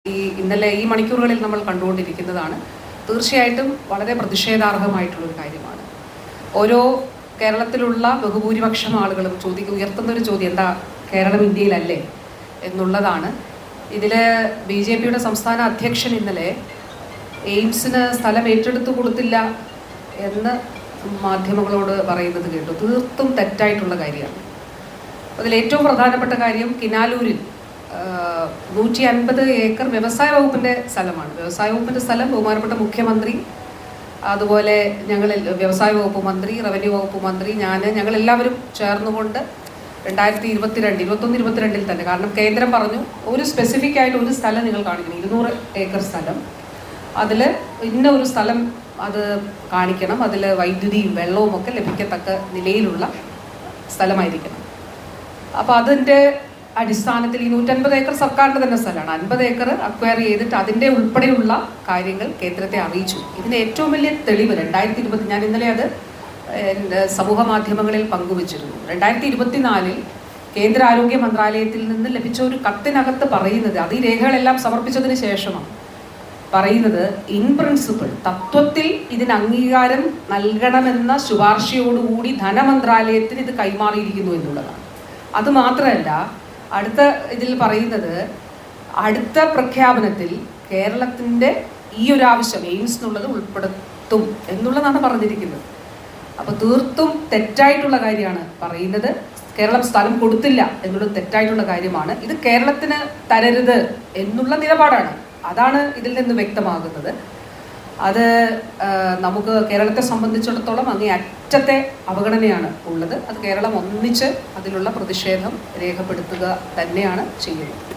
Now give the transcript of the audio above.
ഇന്നലെ ഈ മണിക്കൂറുകളിൽ നമ്മൾ കണ്ടുകൊണ്ടിരിക്കുന്നതാണ്. തീർച്ചയായിട്ടും വളരെ പ്രതിഷേധാർഹമായിട്ടുള്ളൊരു കാര്യമാണ്. ഓരോ കേരളത്തിലുള്ള ബഹുഭൂരിപക്ഷം ആളുകളും ഉയർത്തുന്നൊരു ചോദ്യം എന്താ കേരളം ഇന്ത്യയിലല്ലേ എന്നുള്ളതാണ്. ഇതിൽ BJPയുടെ സംസ്ഥാന അധ്യക്ഷൻ ഇന്നലെ എയിംസിന് സ്ഥലം ഏറ്റെടുത്തു കൊടുത്തില്ല എന്ന് മാധ്യമങ്ങളോട് പറയുന്നത് കേട്ടു. തീർത്തും തെറ്റായിട്ടുള്ള കാര്യമാണ്. അതിലേറ്റവും പ്രധാനപ്പെട്ട കാര്യം കിനാലൂരിൽ 150 ഏക്കർ വ്യവസായ വകുപ്പിൻ്റെ സ്ഥലമാണ്. വ്യവസായ വകുപ്പിൻ്റെ സ്ഥലം ബഹുമാനപ്പെട്ട മുഖ്യമന്ത്രി, അതുപോലെ വ്യവസായ വകുപ്പ് മന്ത്രി, റവന്യൂ വകുപ്പ് മന്ത്രി, ഞങ്ങളെല്ലാവരും ചേർന്നുകൊണ്ട് 2021-22 തന്നെ, കാരണം കേന്ദ്രം പറഞ്ഞു ഒരു സ്പെസിഫിക് ആയിട്ട് ഒരു സ്ഥലം നിങ്ങൾ കാണിക്കണം, 200 ഏക്കർ സ്ഥലം, അതിൽ ഇന്ന ഒരു സ്ഥലം അത് കാണിക്കണം, അതിൽ വൈദ്യുതിയും വെള്ളവും ഒക്കെ ലഭിക്കത്തക്ക നിലയിലുള്ള സ്ഥലമായിരിക്കണം. അപ്പോൾ അതിൻ്റെ അടിസ്ഥാനത്തിൽ ഈ 150 ഏക്കർ സർക്കാരിൻ്റെ തന്നെ സ്ഥലമാണ്. 50 ഏക്കർ അക്വയർ ചെയ്തിട്ട് അതിൻ്റെ ഉൾപ്പെടെയുള്ള കാര്യങ്ങൾ കേന്ദ്രത്തെ അറിയിച്ചു. ഇതിന് ഏറ്റവും വലിയ തെളിവ് 2020, ഞാൻ ഇന്നലെ അത് സമൂഹ മാധ്യമങ്ങളിൽ പങ്കുവച്ചിരുന്നു. 2024 കേന്ദ്ര ആരോഗ്യ മന്ത്രാലയത്തിൽ നിന്ന് ലഭിച്ച ഒരു കത്തിനകത്ത് പറയുന്നത്, അത് ഈ രേഖകളെല്ലാം സമർപ്പിച്ചതിന് ശേഷമാണ് പറയുന്നത്, ഇൻ പ്രിൻസിപ്പിൾ തത്വത്തിൽ ഇതിന് അംഗീകാരം നൽകണമെന്ന ശുപാർശയോടുകൂടി ധനമന്ത്രാലയത്തിന് ഇത് കൈമാറിയിരിക്കുന്നു എന്നുള്ളതാണ്. അതുമാത്രമല്ല, അടുത്ത ഇതിൽ പറയുന്നത് അടുത്ത പ്രഖ്യാപനത്തിൽ കേരളത്തിൻ്റെ ഈ ഒരു ആവശ്യം എയിംസ് എന്നുള്ളത് ഉൾപ്പെടുത്തും എന്നുള്ളതാണ് പറഞ്ഞിരിക്കുന്നത്. അപ്പോൾ തീർത്തും തെറ്റായിട്ടുള്ള കാര്യമാണ് പറയുന്നത്. കേരളം സ്ഥലം കൊടുത്തില്ല എന്നുള്ളത് തെറ്റായിട്ടുള്ള കാര്യമാണ്. ഇത് കേരളത്തിന് തരരുത് എന്നുള്ള നിലപാടാണ്. അതാണ് ഇതിൽ നിന്ന് വ്യക്തമാകുന്നത്. അത് നമുക്ക് കേരളത്തെ സംബന്ധിച്ചിടത്തോളം അങ്ങേ അറ്റത്തെ അവഗണനയാണ് ഉള്ളത്. അത് കേരളം ഒന്നിച്ച് അതിലുള്ള പ്രതിഷേധം രേഖപ്പെടുത്തുക തന്നെയാണ് ചെയ്യുന്നത്.